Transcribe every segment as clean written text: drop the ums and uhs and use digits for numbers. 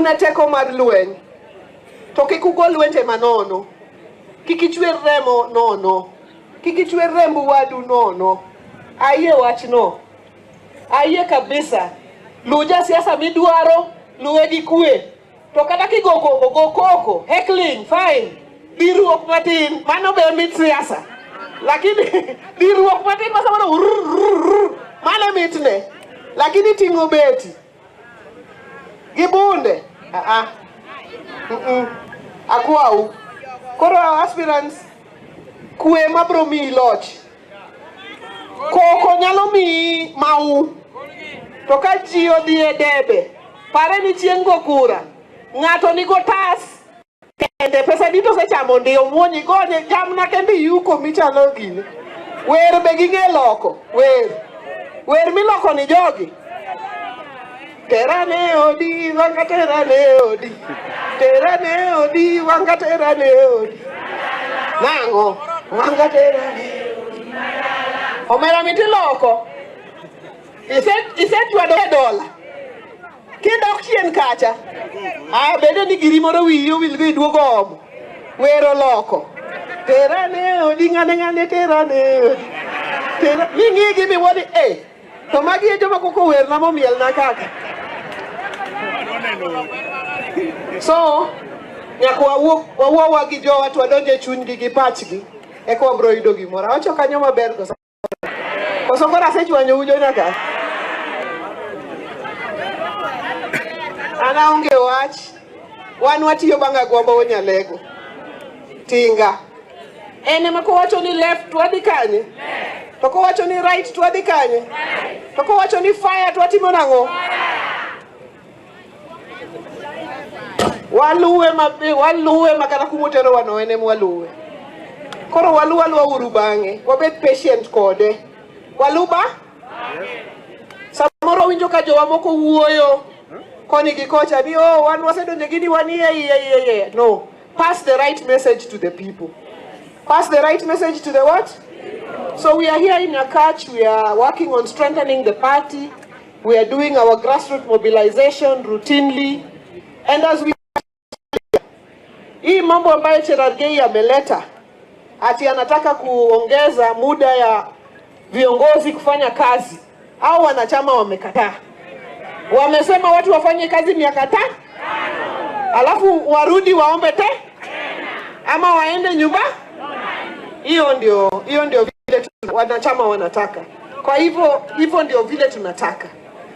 una teko mar lweny to kik ugol lwenje manono, kik ichwer remo nono, kik ichwer remb wadu nono. Ayie wachno, ayie kabisa. Lu jasiasa midwaro, luwe gi kwe. To kata kigo koko, go koko, heckling, fine. Diruok matin, mano be mit siasa. Lakini diruok matin masamano mano mitne. Lakini tingo beti. Gibunde. Akwau. Koro aspirants kwe mabro mi loch. Koko nyalo mi mau. To ka ji odhi e debe. Pare ni chieng' go kura. Ng'ato nigo tas. Kende pesa dito sechamo ndio muonyi gonye jamna kendi yuko michalo gini. Wer be ging'e loko. Wer miloko ni jogi. Terane odi, wanga terane odi. Terane odi, wanga terane odi. Nango, wanga terane odi. Omera miti loko. Iset wado $1. Kidok chien kacha. Bede ni giri moro wiyo wilgo iduogo omo. Wero loko. Terane odi, ngane terane odi. Mingi gibi wadi, to magi e joma koko wer na momiel na kaka. So, nyakwa wawuwa gi jowa to wadonje chunygi gi pachgi. Eko wabro yudo gimoro. Awacho kanyo maber koso. Koso kora sechwanyo ujo nyaka. Ana onge wach. Wan watiyo banga gombo wonyalego. Tinga. Ene makowacho ni left wadhi kanye. To kowacho ni right to wadhi kanye. To kowacho ni fire to watimo nang'o. Waluwe makana kumotero wanoene mwaluwe. Koro waluwa uru bang'e. Wabet patient kode. Waluba? Samoro winjo ka jowa moko wuoyo. Koni gi kocha ni wan wasedonje gini wani No. Pass the right message to the people. Pass the right message to the what? So we are here in Nyakach. We are working on strengthening the party. We are doing our grassroots mobilization routinely. And as we hii mambo ambayo Cheargei ameleta ati anataka kuongeza muda ya viongozi kufanya kazi, au wanachama wamekataa. Wamesema watu wafanye kazi miaka 5 alafu warudi waombe ama waende nyumba. Hiyo ndio vile wanachama wanataka. Kwa hivyo ndio vile tunataka.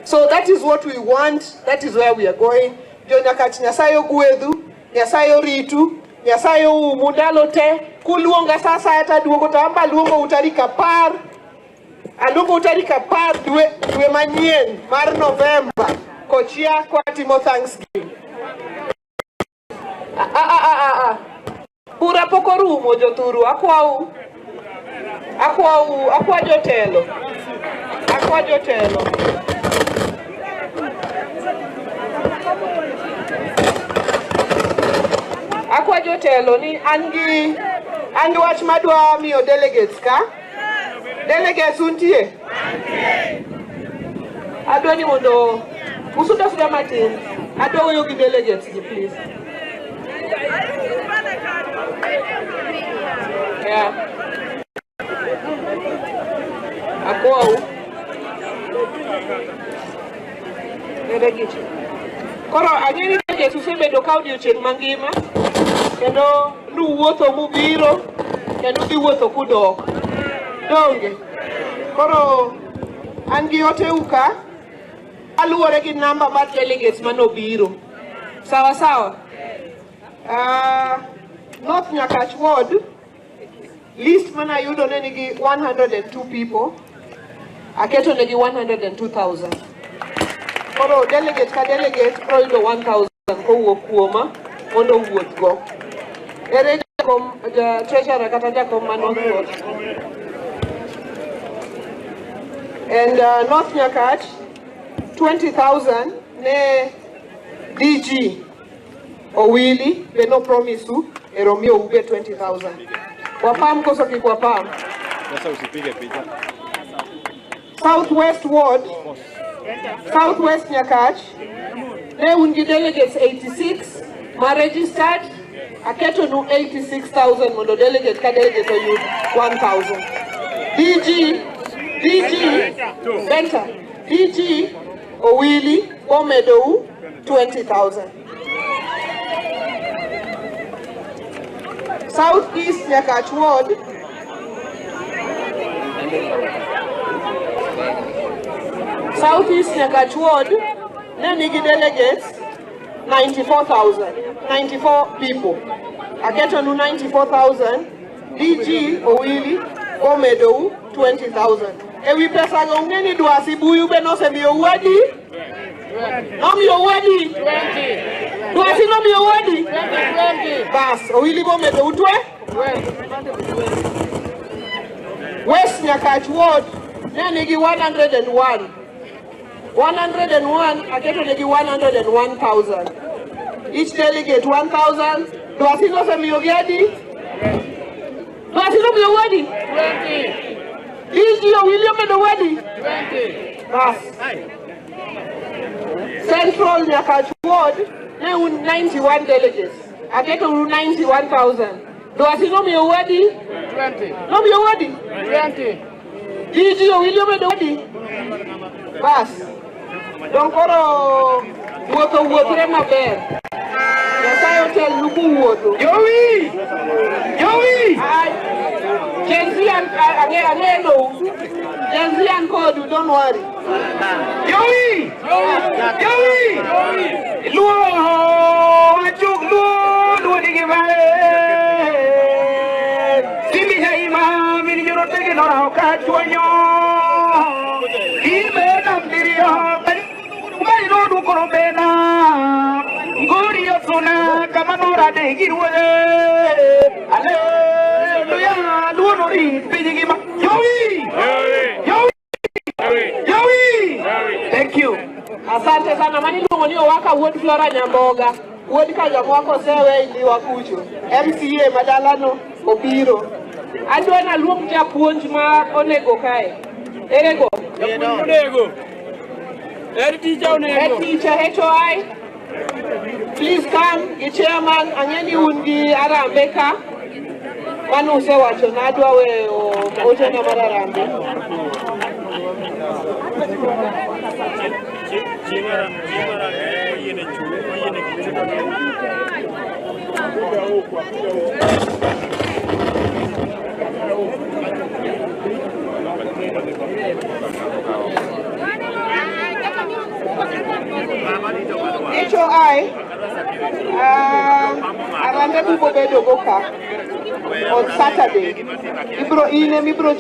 So that is what we want, that is where we are going. Jo Nyakach Nyasaye gwedhu, Nyasaye ritu, Nyasaye umundalo te, kuluonga sasa hata duogo tamba luongo utarika par. Aluongo utarika par dwe manyien mar November. Kochia kwa timo Thanksgiving. Pura poko rumo joturu akwau jotelo. Akwa jotelo. Akwa jotelo ni angi wach madwa miyo delegates ka. Delegates untie. Adwa ni mondo usuda matin. Adwa wuoyo gi delegates please. Yeah. Akwau. Koro anyeni delegates usebedo ka odiochieng' mangima. Kendo nuwuotho mubiro. Kendo giwuotho kudok. Donge. Koro angi ote uka. Aluore gi namba mar delegates manobiro. Sawa. North Nyakach Ward, list mana yudo negi 102 people. Aketo negi 102,000. Koro delegate ka delegate pro yudo 1,000 kowuok kuoma mondo wuoth go. Ere jakom treasurer kata jakom manowuoth. And North Nyakach 20,000 ne DG Owili beno promisu eromio ube 20,000. Wapam koso kikwapam. Sasa usipige picha. Southwest Ward, Southwest Nyakach ne ungi delegates 86 ma registered aketo nu 86,000 mondo delegate ka delegate oyud 1,000. DG Benta DG Owili omedou 20,000. Southeast Nyakach Ward ne nigi delegates 94 people. Aketo nu 94,000. DG Owili omedou 20,000. Ewi pesa gongeni duasi buyu benose miyo wadi. No miyo wadi. 20. Duasi no miyo wadi. 20. Bas, Owili omedou 20. West Nyakach Ward ne nigi 101. 101 aketo nigi 101,000. Each delegate 1,000. Duasi no se miyo gadi. Duasi no miyo wadi. 20. William and the wedding. 20. Central Nyakach Ward, 91 delegates. I get to 91,000. Do I see no me a wedding? 20. No me a wedding? 20. William and the wedding. Bas. Don't go to water my bed. Yes, I tell Luku water. Joey! Jensi and Jensi and Kodu, don't worry. Joey! Thank you. Asante sana mani ndio waka wodi Flora Nyamboga. Wodi kaja mwako sewe ili wakucho. MCA madalano obiro. Adwana luom ja puonj ma onego kae. Erego. Onego. Head teacher HOI. Please come, the chairman angeni undi arambeka. Wanu se wacho nadwa we ote na mararambe. HOI Arande Bubo Bedo Boka on Saturday. Ibro